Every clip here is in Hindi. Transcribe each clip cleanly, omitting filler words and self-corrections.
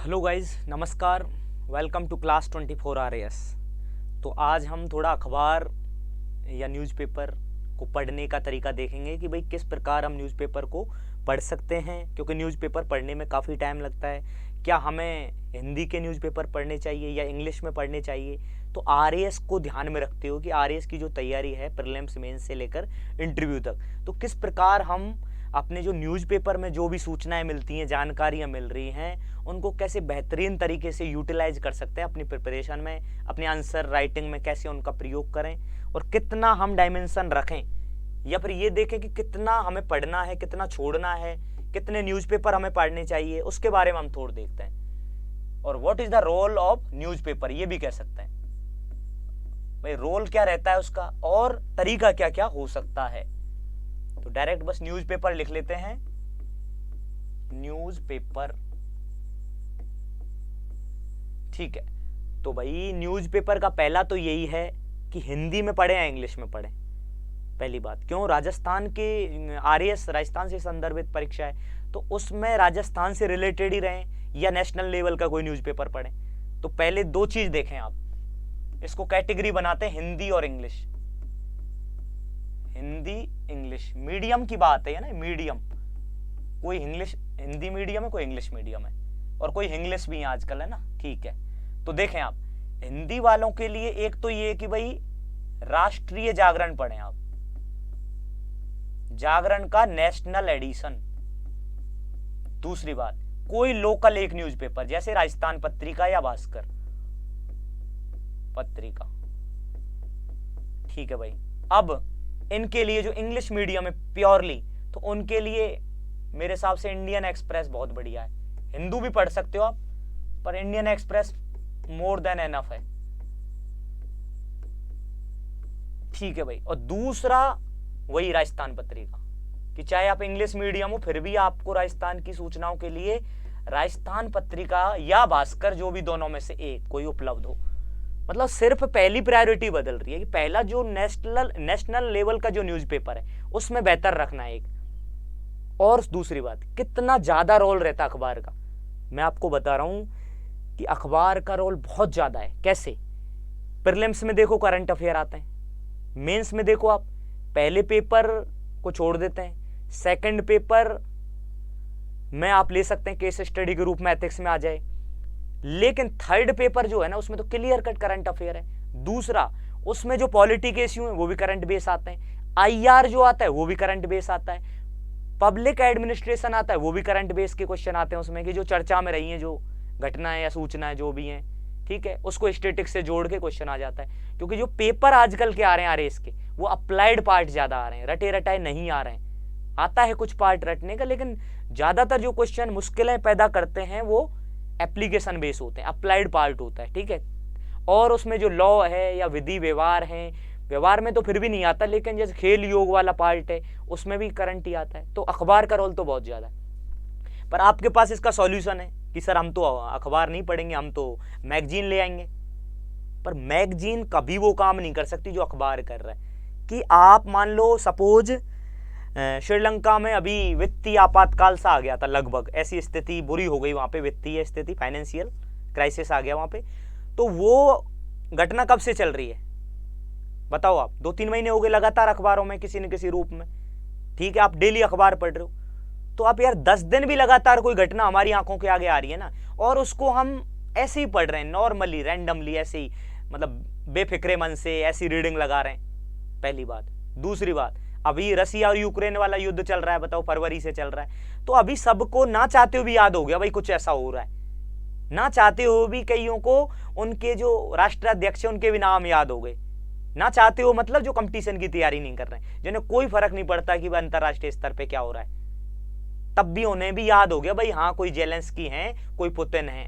हेलो गाइस, नमस्कार। Welcome to class 24 RAS। तो आज हम थोड़ा अखबार या न्यूज़पेपर को पढ़ने का तरीका देखेंगे कि भाई किस प्रकार हम न्यूज़पेपर को पढ़ सकते हैं, क्योंकि न्यूज़पेपर पढ़ने में काफ़ी टाइम लगता है। क्या हमें हिंदी के न्यूज़पेपर पढ़ने चाहिए या इंग्लिश में पढ़ने चाहिए? तो RAS को ध्यान में रखते हो कि RAS की जो तैयारी है प्रीलिम्स मेंस से लेकर इंटरव्यू तक, तो किस प्रकार हम अपने जो न्यूज़पेपर में जो भी सूचनाएं मिलती हैं, जानकारियां मिल रही हैं, उनको कैसे बेहतरीन तरीके से यूटिलाइज कर सकते हैं अपनी प्रिपरेशन में, अपने आंसर राइटिंग में कैसे उनका प्रयोग करें, और कितना हम डायमेंशन रखें, या फिर ये देखें कि कितना हमें पढ़ना है, कितना छोड़ना है, कितने न्यूज़पेपर हमें पढ़ने चाहिए, उसके बारे में हम थोड़ा देखते हैं। और what is the role of newspaper, ये भी कह सकते हैं भाई रोल क्या रहता है उसका, और तरीका क्या क्या हो सकता है। तो डायरेक्ट बस न्यूज़पेपर लिख लेते हैं, न्यूज़पेपर। ठीक है, तो भाई न्यूज़पेपर का पहला तो यही है कि हिंदी में पढ़े या इंग्लिश में पढ़े। पहली बात, क्यों? राजस्थान के RAS राजस्थान से संदर्भित परीक्षा है, तो उसमें राजस्थान से रिलेटेड ही रहें या नेशनल लेवल का कोई न्यूज़पेपर पढ़ें। तो पहले दो चीज देखें आप, इसको कैटेगरी बनाते हैं हिंदी और इंग्लिश। हिंदी इंग्लिश मीडियम की बात है ना, मीडियम। कोई इंग्लिश हिंदी मीडियम है, कोई इंग्लिश मीडियम है, और कोई इंग्लिश भी आजकल है ना। ठीक है, तो देखें आप, हिंदी वालों के लिए एक तो ये कि भाई राष्ट्रीय जागरण पढ़ें आप, जागरण का नेशनल एडिशन। दूसरी बात, कोई लोकल एक न्यूज़पेपर जैसे राजस्थान पत्रिका या भास्कर पत्रिका। ठीक है भाई, अब इनके लिए जो इंग्लिश मीडियम है प्योरली, तो उनके लिए मेरे हिसाब से इंडियन एक्सप्रेस बहुत बढ़िया है। हिंदू भी पढ़ सकते हो आप, पर Indian express more than enough है। ठीक है भाई, और दूसरा वही राजस्थान पत्रिका, कि चाहे आप इंग्लिश मीडियम हो फिर भी आपको राजस्थान की सूचनाओं के लिए राजस्थान पत्रिका या भास्कर, जो भी दोनों में से एक कोई उपलब्ध हो। मतलब सिर्फ पहली प्रायोरिटी बदल रही है कि पहला जो नेशनल लेवल का जो न्यूज़पेपर है उसमें बेहतर रखना है एक। और दूसरी बात, कितना ज्यादा रोल रहता है अखबार का, मैं आपको बता रहा हूं कि अखबार का रोल बहुत ज्यादा है। कैसे? प्रीलिम्स में देखो करंट अफेयर आते हैं, मेंस में देखो आप पहले पेपर को छोड़ देते हैं, सेकंड पेपर में आप ले सकते हैं केस स्टडी के रूप में, एथिक्स में आ जाए, लेकिन थर्ड पेपर जो है ना उसमें तो क्लियर कट करंट अफेयर है। दूसरा, उसमें जो पॉलिटी के इश्यू है वो भी करंट बेस आते हैं, IR जो आता है वो भी करंट बेस आता है, पब्लिक एडमिनिस्ट्रेशन आता है वो भी करंट बेस के क्वेश्चन आते हैं उसमें, कि जो चर्चा में रही है जो घटनाएं या सूचनाएं जो भी हैं, ठीक है, उसको स्टेटिक्स से जोड़ के क्वेश्चन आ जाता है। क्योंकि जो पेपर आजकल के आ रहे हैं RAS के, वो अप्लाइड पार्ट ज्यादा आ रहे हैं, रटे रटाए नहीं आ रहे हैं। आता है कुछ पार्ट रटने का, लेकिन ज्यादातर जो क्वेश्चन मुश्किलें पैदा करते हैं वो एप्लीकेशन बेस होते हैं, अप्लाइड पार्ट होता है। ठीक है, और उसमें जो लॉ है या विधि व्यवहार है, व्यवहार में तो फिर भी नहीं आता, लेकिन जैसे खेल योग वाला पार्ट है उसमें भी करंट ही आता है। तो अखबार का रोल तो बहुत ज्यादा है। पर आपके पास इसका सॉल्यूशन है कि सर हम तो अखबार नहीं पढ़ेंगे, हम तो मैगजीन ले आएंगे। पर मैगजीन कभी वो काम नहीं कर सकती जो अखबार कर रहा है। कि आप मान लो सपोज श्रीलंका में अभी वित्तीय आपातकाल सा आ गया था, लगभग ऐसी स्थिति बुरी हो गई वहां पे, वित्तीय स्थिति, फाइनेंशियल क्राइसिस आ गया वहां पे। तो वो घटना कब से चल रही है बताओ आप? 2-3 महीने हो गए लगातार अखबारों में किसी न किसी रूप में। ठीक है, आप डेली अखबार पढ़ रहे हो, तो आप यार 10 दिन भी लगातार कोई घटना हमारी आंखों के आगे आ रही है ना, और उसको हम ऐसे ही पढ़ रहे हैं, नॉर्मली रैंडमली ऐसे ही, मतलब बेफिक्रे मन से ऐसी रीडिंग लगा रहे हैं। पहली बात। दूसरी बात, अभी रसिया और यूक्रेन वाला युद्ध चल रहा है, बताओ फरवरी से चल रहा है, तो अभी सबको ना चाहते हुए भी याद हो गया भाई कुछ ऐसा हो रहा है, ना चाहते हो भी कईयों को उनके जो राष्ट्राध्यक्ष है उनके भी नाम याद हो गए, ना चाहते हो, मतलब जो कंपटीशन की तैयारी नहीं कर रहे हैं, जिन्हें कोई फर्क नहीं पड़ता कि वह अंतरराष्ट्रीय स्तर पे क्या हो रहा है, तब भी उन्हें भी याद हो गया भाई हाँ कोई जेलेंस्की है, कोई पुतिन है।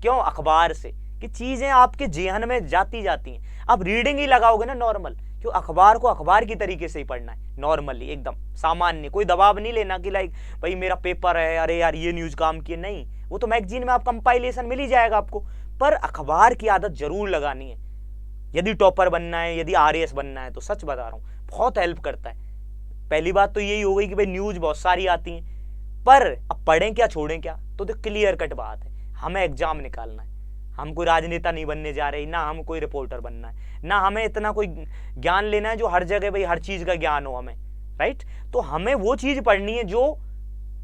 क्यों? अखबार से, कि चीजें आपके जेहन में जाती हैं। आप रीडिंग ही लगाओगे ना नॉर्मल, क्यों? अखबार को अखबार की तरीके से ही पढ़ना है, नॉर्मली एकदम सामान्य, कोई दबाव नहीं लेना कि लाइक भाई मेरा पेपर है, अरे यार ये न्यूज काम की है, नहीं, वो तो मैगजीन में आप कंपाइलेशन मिल ही जाएगा आपको। पर अखबार की आदत जरूर लगानी है यदि टॉपर बनना है, यदि RAS बनना है, तो सच बता रहा हूँ बहुत हेल्प करता है। पहली बात तो यही हो गई कि भाई न्यूज बहुत सारी आती हैं, पर अब पढ़ें क्या छोड़ें क्या, तो क्लियर कट बात है, हमें एग्जाम निकालना है, हम कोई राजनेता नहीं बनने जा रहे, ना हम कोई रिपोर्टर बनना है, ना हमें इतना कोई ज्ञान लेना है जो हर जगह भाई हर चीज का ज्ञान हो हमें, राइट। तो हमें वो चीज पढ़नी है जो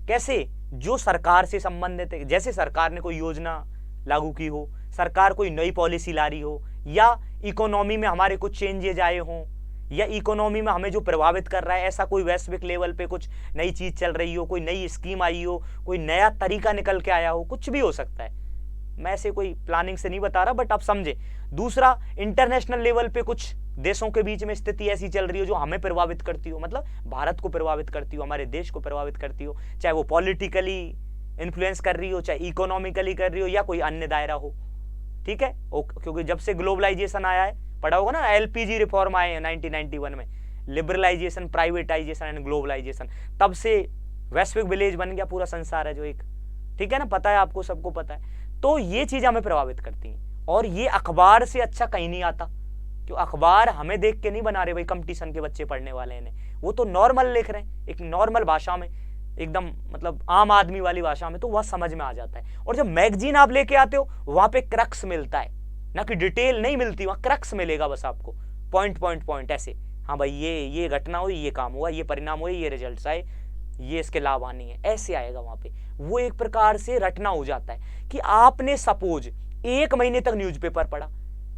कैसे, जो सरकार से संबंधित है, जैसे सरकार ने कोई योजना लागू की हो, सरकार कोई नई पॉलिसी ला रही हो, या इकोनॉमी में हमारे कुछ चेंजेज आए हों, या इकोनॉमी में हमें जो प्रभावित कर रहा है ऐसा कोई वैश्विक लेवल पे कुछ नई चीज चल रही हो, कोई नई स्कीम आई हो, कोई नया तरीका निकल के आया हो, कुछ भी हो सकता है। मैं ऐसे कोई प्लानिंग से नहीं बता रहा, बट आप समझे। दूसरा, इंटरनेशनल लेवल पे कुछ देशों के बीच में स्थिति ऐसी चल रही हो जो हमें प्रभावित करती हो, मतलब भारत को प्रभावित करती हो, हमारे देश को प्रभावित करती हो, चाहे वो पॉलिटिकली इन्फ्लुएंस कर रही हो, चाहे इकोनॉमिकली कर रही हो, या कोई अन्य दायरा हो, ठीक है। क्योंकि जब से ग्लोबलाइजेशन आया है, पढ़ा होगा ना, एलपीजी रिफॉर्म आए हैं 1991 में, लिबरलाइजेशन, प्राइवेटाइजेशन एंड ग्लोबलाइजेशन, तब से वैश्विक विलेज बन गया पूरा संसार है जो एक, ठीक है ना, पता है आपको, सबको पता है। तो ये चीजें हमें प्रभावित करती हैं, और ये अखबार से अच्छा कहीं नहीं आता, क्यों, अखबार हमें देख के नहीं बना रहे भाई कंपटीशन के बच्चे पढ़ने वाले हैं, वो तो नॉर्मल लिख रहे हैं, एक नॉर्मल भाषा में, एकदम मतलब आम आदमी वाली भाषा में, तो वह समझ में आ जाता है। और जब मैगजीन आप लेके आते हो वहां पे क्रक्स मिलता है, ना कि डिटेल नहीं मिलती, वहां क्रक्स मिलेगा बस आपको, पॉइंट पॉइंट पॉइंट ऐसे, हाँ भाई ये घटना हुई, ये काम हुआ, ये परिणाम हुए, ये रिजल्ट आए, ये इसके लाभ हानि है, ऐसे आएगा वहां पे। वो एक प्रकार से रटना हो जाता है कि आपने सपोज 1 महीने तक न्यूज़पेपर पढ़ा,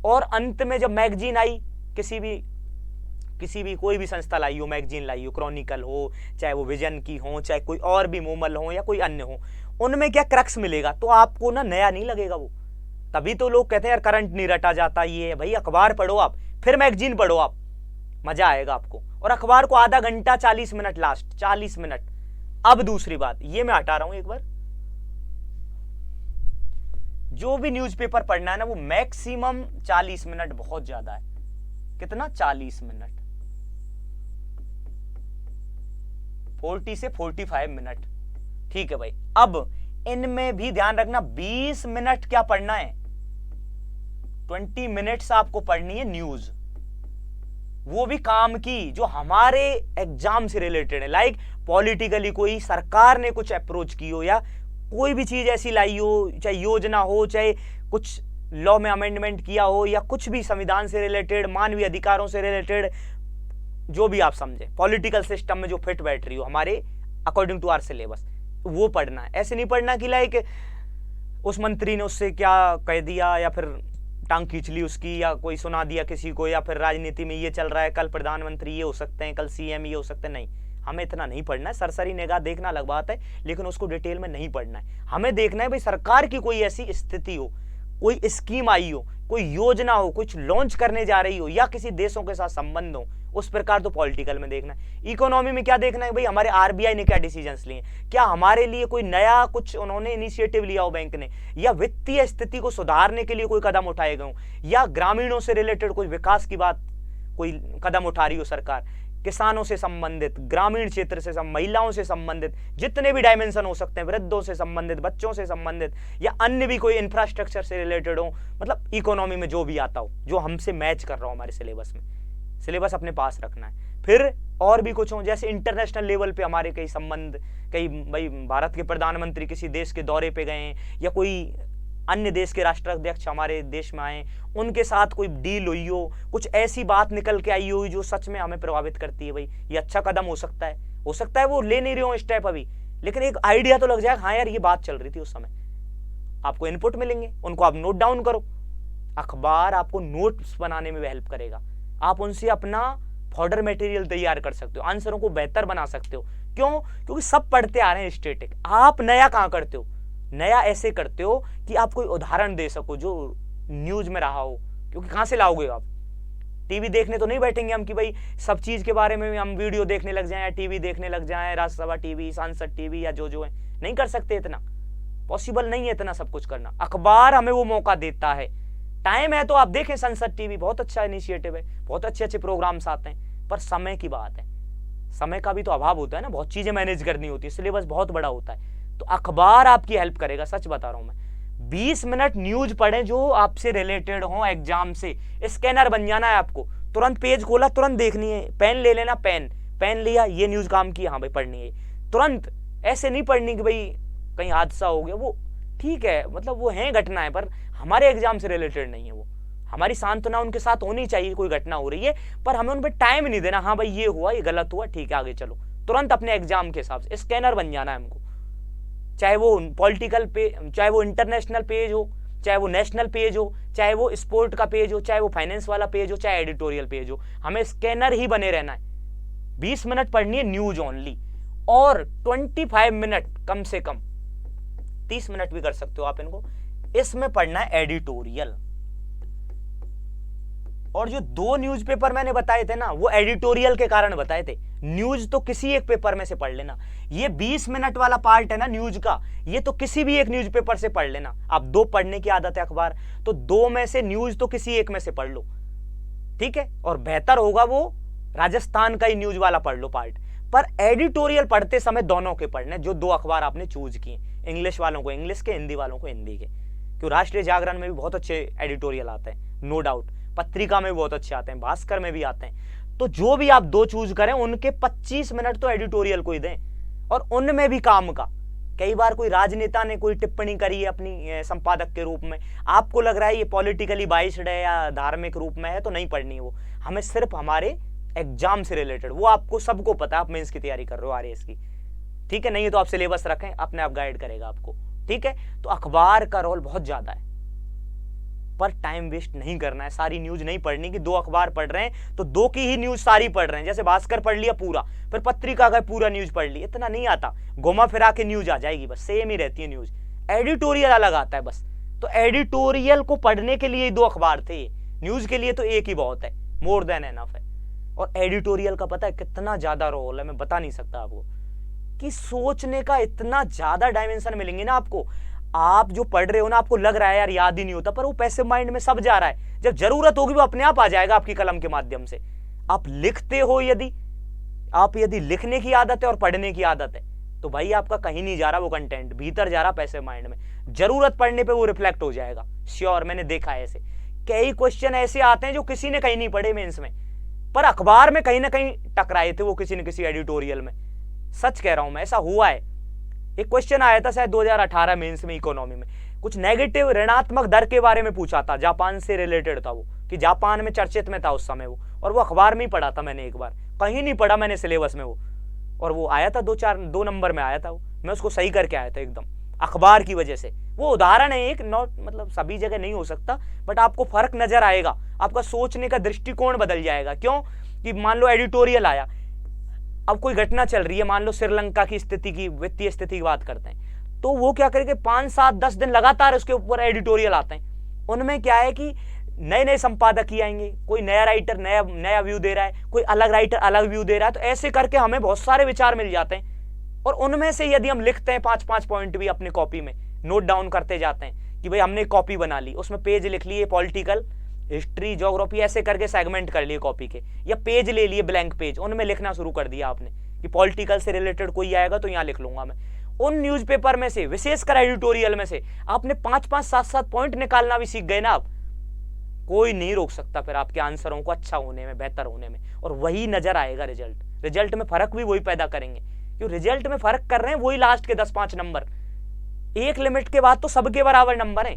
और अंत में जब मैगजीन आई, किसी भी कोई भी संस्था लाई हो, मैगजीन लाई हो, क्रॉनिकल हो, चाहे वो विजन की हो, चाहे कोई और भी मोमल हो या कोई अन्य हो, उनमें क्या क्रक्स मिलेगा, तो आपको ना नया नहीं लगेगा वो। तभी तो लोग कहते हैं यार करंट नहीं रटा जाता, ये भाई अखबार पढ़ो आप, फिर मैगजीन पढ़ो आप, मजा आएगा आपको। और अखबार को आधा घंटा 40 मिनट, लास्ट 40 मिनट। अब दूसरी बात, ये मैं हटा रहा हूं एक बार, जो भी न्यूज़पेपर पढ़ना है ना वो मैक्सिमम 40 मिनट बहुत ज्यादा है। कितना? 40 मिनट, 40 से 45 मिनट, ठीक है भाई। अब इनमें भी ध्यान रखना 20 मिनट क्या पढ़ना है, 20 मिनट्स आपको पढ़नी है न्यूज, वो भी काम की जो हमारे एग्जाम से रिलेटेड है, लाइक पॉलिटिकली कोई सरकार ने कुछ अप्रोच की हो, या कोई भी चीज ऐसी लाई हो, चाहे योजना हो, चाहे कुछ लॉ में अमेंडमेंट किया हो, या कुछ भी संविधान से रिलेटेड, मानवीय अधिकारों से रिलेटेड, जो भी आप समझे, पॉलिटिकल सिस्टम में जो फिट बैठ रही हो हमारे अकॉर्डिंग टू आवर सिलेबस, वो पढ़ना है। ऐसे नहीं पढ़ना कि लाइक उस मंत्री ने उससे क्या कह दिया, या फिर टांग खींच ली उसकी, या कोई सुना दिया किसी को, या फिर राजनीति में ये चल रहा है, कल प्रधानमंत्री ये हो सकते हैं, कल सीएम ये हो सकते हैं, नहीं, हमें इतना नहीं पढ़ना है। सरसरी निगाह देखना अलग बात है, लेकिन उसको डिटेल में नहीं पढ़ना है। हमें देखना है भाई सरकार की कोई ऐसी स्थिति हो, कोई स्कीम आई हो, कोई योजना हो, कुछ लॉन्च करने जा रही हो, या किसी देशों के साथ संबंध हो, उस प्रकार तो पॉलिटिकल में देखना है। इकोनॉमी में क्या देखना है भाई, हमारे आरबीआई ने क्या डिसीजंस लिए, क्या हमारे लिए कोई नया कुछ उन्होंने इनिशिएटिव लिया हो बैंक ने, या वित्तीय स्थिति को सुधारने के लिए कोई कदम उठाए गए हो, या ग्रामीणों से रिलेटेड कोई विकास की बात कोई कदम उठा रही हो सरकार, किसानों से संबंधित, ग्रामीण क्षेत्र से, महिलाओं से संबंधित, जितने भी डायमेंशन हो सकते हैं, वृद्धों से संबंधित, बच्चों से संबंधित, या अन्य भी कोई इंफ्रास्ट्रक्चर से रिलेटेड हो, मतलब इकोनॉमी में जो भी आता हो, जो हमसे मैच कर रहा हो हमारे सिलेबस में, सिलेबस अपने पास रखना है। फिर और भी कुछ हो, जैसे इंटरनेशनल लेवल पे हमारे कई संबंध, कई भाई भारत के प्रधानमंत्री किसी देश के दौरे पे गए, या कोई अन्य देश के राष्ट्राध्यक्ष हमारे देश में आए, उनके साथ कोई डील हुई हो, कुछ ऐसी बात निकल के आई हो जो सच में हमें प्रभावित करती है, भाई ये अच्छा कदम हो सकता है वो ले नहीं रहे हो स्टेप अभी, लेकिन एक आइडिया तो लग जाएगा, हाँ यार ये बात चल रही थी उस समय, आपको इनपुट मिलेंगे, उनको आप नोट डाउन करो। अखबार आपको नोट्स बनाने में हेल्प करेगा, आप उनसे अपना फॉर्डर मटेरियल तैयार कर सकते हो, आंसरों को बेहतर बना सकते हो। क्यों? क्योंकि सब पढ़ते आ रहे हैं स्टैटिक, आप नया कहां करते हो, नया ऐसे करते हो कि आप कोई उदाहरण दे सको जो न्यूज में रहा हो, क्योंकि कहां से लाओगे आप, टीवी देखने तो नहीं बैठेंगे हम कि भाई सब चीज के बारे में हम वीडियो देखने लग जाएं, टीवी देखने लग जाएं, राज्यसभा टीवी, सांसद टीवी, या जो है, नहीं कर सकते, इतना पॉसिबल नहीं है इतना सब कुछ करना। अखबार हमें वो मौका देता है, टाइम है तो आप देखें संसद टीवी, बहुत अच्छा इनिशिएटिव है, बहुत अच्छे अच्छे प्रोग्राम्स आते हैं, पर समय की बात है, समय का भी तो अभाव होता है ना, बहुत चीजें मैनेज करनी होती है, सिलेबस बहुत बड़ा होता है, तो अखबार आपकी हेल्प करेगा, सच बता रहा हूं मैं। 20 मिनट न्यूज पढ़ें जो आपसे रिलेटेड हो एग्जाम से, स्कैनर बन जाना है आपको, तुरंत पेज खोला, तुरंत देखनी है, पेन ले लेना, पेन लिया, ये न्यूज काम की, हाँ भाई पढ़नी है तुरंत, ऐसे नहीं पढ़नी कि भाई कहीं हादसा हो गया, वो ठीक है, मतलब वो हैं घटनाएं, पर हमारे एग्जाम से रिलेटेड नहीं है वो। हमारी सांत्वना उनके साथ होनी चाहिए, कोई घटना हो रही है पर हमें उन पर टाइम नहीं देना, हाँ भाई ये हुआ, ये गलत हुआ, ठीक है आगे चलो, तुरंत अपने एग्जाम के हिसाब से स्कैनर बन जाना है हमको। चाहे वो पॉलिटिकल पेज, चाहे वो इंटरनेशनल पेज हो, चाहे वो नेशनल पेज हो, चाहे वो स्पोर्ट का पेज हो, चाहे वो फाइनेंस वाला पेज हो, चाहे एडिटोरियल पेज हो, हमें स्कैनर ही बने रहना है। 20 मिनट पढ़नी है न्यूज ओनली, और 25 मिनट कम से कम, 30 मिनट भी कर सकते हो आप इनको, इसमें पढ़ना है एडिटोरियल। और जो 2 न्यूज़पेपर मैंने बताए थे ना, वो एडिटोरियल के कारण बताए थे। न्यूज तो किसी एक पेपर में से पढ़ लेना। ये 20 मिनट वाला पार्ट है ना न्यूज का, ये तो किसी भी एक न्यूज़पेपर से पढ़ लेना। आप 2 पढ़ने की आदत है अखबार, तो 2 में से न्यूज तो किसी एक में से पढ़ लो, ठीक है। और बेहतर होगा वो राजस्थान का ही न्यूज वाला पढ़ लो पार्ट। पर एडिटोरियल पढ़ते समय दोनों के पढ़ने, जो 2 अखबार आपने चूज किए, इंग्लिश वालों को इंग्लिश के, हिंदी वालों को हिंदी के। क्यों, राष्ट्रीय जागरण में भी बहुत अच्छे एडिटोरियल आते हैं, नो डाउट, पत्रिका में भी बहुत अच्छे आते हैं, भास्कर में भी आते हैं। तो जो भी आप 2 चूज करें, उनके 25 मिनट तो एडिटोरियल को ही दें, और उनमें भी काम का। कई बार कोई राजनेता ने कोई टिप्पणी करी है अपनी संपादक के रूप में, आपको लग रहा है ये पॉलिटिकली बाइस्ड है या धार्मिक रूप में है, तो नहीं पढ़नी है वो। हमें सिर्फ हमारे एग्जाम से रिलेटेड, वो आपको सबको पता है, आप मेंस की तैयारी कर रहे हो आरएएस की, ठीक है। नहीं है तो आप सिलेबस रखें, अपने आप गाइड करेगा आपको, ठीक है। तो अखबार का रोल बहुत ज्यादा है, पर टाइम वेस्ट नहीं करना है। सारी न्यूज नहीं पढ़नी कि 2 अखबार पढ़ रहे हैं तो 2 की ही न्यूज सारी पढ़ रहे हैं, जैसे भास्कर पढ़ लिया पूरा, फिर पत्रिका का पूरा न्यूज पढ़ लिया, इतना नहीं आता। घुमा फिरा के न्यूज आ जाएगी, बस सेम ही रहती है न्यूज, एडिटोरियल अलग आता है बस। तो एडिटोरियल को पढ़ने के लिए 2 अखबार थे, न्यूज के लिए तो एक ही बहुत है, मोर देन एनफ है। और एडिटोरियल का पता है कितना ज्यादा रोल है, मैं बता नहीं सकता आपको, कि सोचने का इतना ज्यादा डायमेंशन मिलेंगे ना आपको। आप जो पढ़ रहे हो ना, आपको लग रहा है यार याद ही नहीं होता, पर वो पैसिव माइंड में सब जा रहा है, जब जरूरत होगी वो अपने आप आ जाएगा आपकी कलम के माध्यम से। आप लिखते हो, यदि लिखने की आदत है और पढ़ने की आदत है, तो भाई आपका कहीं नहीं जा रहा वो कंटेंट, भीतर जा रहा पैसिव माइंड में, जरूरत पड़ने पे वो रिफ्लेक्ट हो जाएगा, श्योर। मैंने देखा है ऐसे कई क्वेश्चन ऐसे आते हैं जो किसी ने कहीं नहीं पढ़े मेंस में, पर अखबार में कहीं ना कहीं टकराए थे वो किसी न किसी एडिटोरियल में। सच कह रहा हूं मैं, ऐसा हुआ है। एक क्वेश्चन आया था शायद 2018 मेंस में, इकोनॉमी में, कुछ नेगेटिव ऋणात्मक दर के बारे में पूछा था, जापान से रिलेटेड था वो, कि जापान में चर्चित में था उस समय वो, और वो अखबार में ही पढ़ा था मैंने एक बार, कहीं नहीं पढ़ा मैंने सिलेबस में वो, और वो आया था 2 नंबर में आया था वो, मैं उसको सही करके आया था एकदम, अखबार की वजह से। वो उदाहरण है एक, नॉट मतलब सभी जगह नहीं हो सकता, बट आपको फर्क नजर आएगा, आपका सोचने का दृष्टिकोण बदल जाएगा। क्यों कि मान लो एडिटोरियल आया, अब कोई घटना चल रही है, मान लो श्रीलंका की स्थिति की, वित्तीय स्थिति की बात करते हैं, तो वो क्या करेंगे 5, 7, 10 दिन लगातार उसके ऊपर एडिटोरियल आते हैं। उनमें क्या है कि नए नए संपादक ही आएंगे, कोई नया राइटर नया व्यू दे रहा है, कोई अलग राइटर अलग व्यू दे रहा है, तो ऐसे करके हमें बहुत सारे विचार मिल जाते हैं। और उनमें से यदि हम लिखते हैं 5-5 पॉइंट भी अपने कॉपी में नोट डाउन करते जाते हैं कि भाई हमने कॉपी बना ली, उसमें पेज लिख लिए पॉलिटिकल, हिस्ट्री, ज्योग्राफी, ऐसे करके सेगमेंट कर लिए कॉपी के, या पेज ले लिए ब्लैंक पेज, उनमें लिखना शुरू कर दिया आपने कि पॉलिटिकल से रिलेटेड कोई आएगा तो यहाँ लिख लूंगा मैं। उन न्यूज़पेपर में से, विशेषकर एडिटोरियल में से आपने 5-5, 7-7 पॉइंट निकालना भी सीख गए ना आप, कोई नहीं रोक सकता फिर आपके आंसरों को अच्छा होने में, बेहतर होने में, और वही नजर आएगा रिजल्ट में फर्क भी वही पैदा करेंगे। क्यों रिजल्ट में फर्क कर रहे हैं वही लास्ट के 10-5 नंबर, एक लिमिट के बाद तो सबके बराबर नंबर है,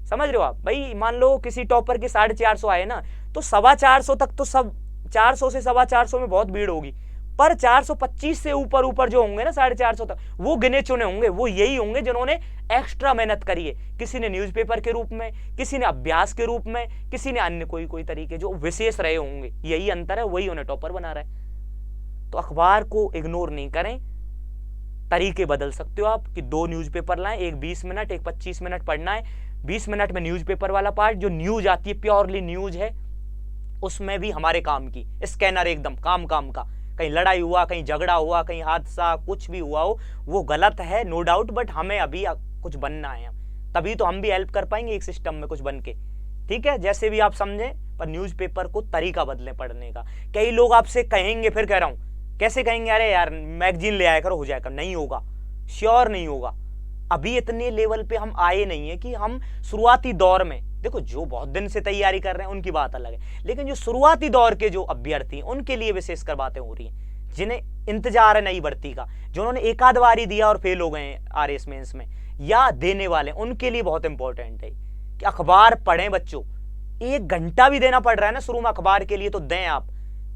समझ रहे हो आप। भाई मान लो किसी टॉपर के 450 आए ना, तो 425 तक तो सब, 400 से 425 में बहुत भीड़ होगी, पर 425 से ऊपर जो होंगे ना 450 तक, वो गिने चुने होंगे, वो यही होंगे जिन्होंने एक्स्ट्रा मेहनत करी है, किसी ने न्यूज़पेपर के रूप में, किसी ने अभ्यास के रूप में, किसी ने अन्य कोई तरीके जो विशेष रहे होंगे, यही अंतर है, वही उन्हें टॉपर बना रहा है। तो अखबार को इग्नोर नहीं करें, तरीके बदल सकते हो आप कि 2 न्यूज़पेपर लाएं, एक 20 मिनट, एक 25 मिनट पढ़ना है। 20 मिनट में न्यूज़पेपर वाला पार्ट, जो न्यूज आती है प्योरली न्यूज है, उसमें भी हमारे काम की, स्कैनर एकदम काम का, कहीं लड़ाई हुआ, कहीं झगड़ा हुआ, कहीं हादसा, कुछ भी हुआ हो, वो गलत है नो डाउट, बट हमें अभी कुछ बनना है, तभी तो हम भी हेल्प कर पाएंगे एक सिस्टम में कुछ बन के, ठीक है, जैसे भी आप समझें। पर न्यूज़पेपर को तरीका बदले पढ़ने का। कई लोग आपसे कहेंगे, फिर कह रहा हूं, कैसे कहेंगे, अरे यार मैगजीन ले आया करो, हो जाएगा, नहीं होगा, श्योर नहीं होगा। अभी इतने लेवल पे हम आए नहीं है कि हम शुरुआती दौर में, देखो जो बहुत दिन से तैयारी कर रहे हैं उनकी बात अलग है, लेकिन जो शुरुआती दौर के जो अभ्यर्थी हैं उनके लिए विशेषकर बातें हो रही हैं, जिन्हें इंतजार है नई भर्ती का, जिन्होंने 1 आध बार ही दिया और फेल हो गए हैं आरएएस मेंस में, या देने वाले उनके लिए बहुत इंपॉर्टेंट है कि अखबार पढ़ें बच्चों। 1 घंटा भी देना पड़ रहा है ना शुरू में अखबार के लिए तो दें आप।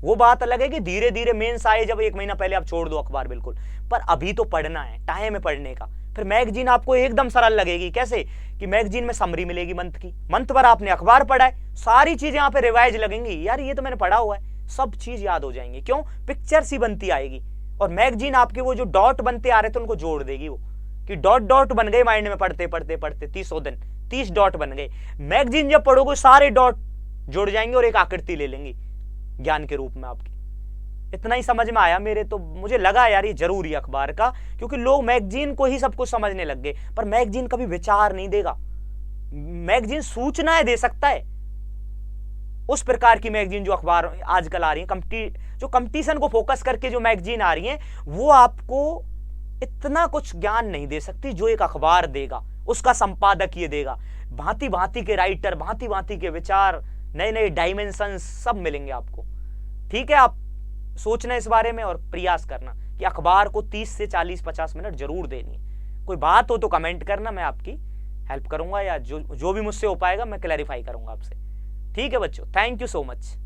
वो बात अलग है कि धीरे धीरे मेंस आए जब 1 महीना पहले आप छोड़ दो अखबार बिल्कुल, पर अभी तो पढ़ना है, टाइम है पढ़ने का। फिर मैगजीन आपको एकदम सरल लगेगी। कैसे कि मैगजीन में समरी मिलेगी मंथ भर आपने अखबार पढ़ा है, सारी चीजें यहाँ पे रिवाइज लगेंगी, यार ये तो मैंने पढ़ा हुआ है, सब चीज याद हो जाएंगी। क्यों? पिक्चर सी बनती आएगी। और मैगजीन आपके वो जो डॉट बनते आ रहे थे उनको जोड़ देगी, वो कि डॉट डॉट बन गए माइंड में पढ़ते पढ़ते पढ़ते 30 दिन 30 डॉट बन गए। मैगजीन जब पढ़ोगे सारे डॉट जुड़ जाएंगे और एक आकृति ले लेंगी ज्ञान के रूप में आपकी। इतना ही समझ में आया मेरे तो, मुझे लगा यार ये जरूरी है अखबार का, क्योंकि लोग मैगजीन को ही सब कुछ समझने लग गए, पर मैगजीन कभी विचार नहीं देगा। मैगजीन सूचनाएं दे सकता है, उस प्रकार की मैगजीन जो अखबार आजकल आ रही है, जो कंपटीशन को फोकस करके जो मैगजीन आ रही है, वो आपको इतना कुछ ज्ञान नहीं दे सकती जो एक अखबार देगा। उसका संपादक ये देगा, भांति भांति के राइटर, भांति भांति के विचार, नए नए डायमेंशंस सब मिलेंगे आपको। ठीक है, आप सोचना इस बारे में और प्रयास करना कि अखबार को 30 से 40-50 मिनट जरूर देनी है। कोई बात हो तो कमेंट करना, मैं आपकी हेल्प करूंगा, या जो भी मुझसे हो पाएगा मैं क्लैरिफाई करूंगा आपसे। ठीक है बच्चों, थैंक यू सो मच।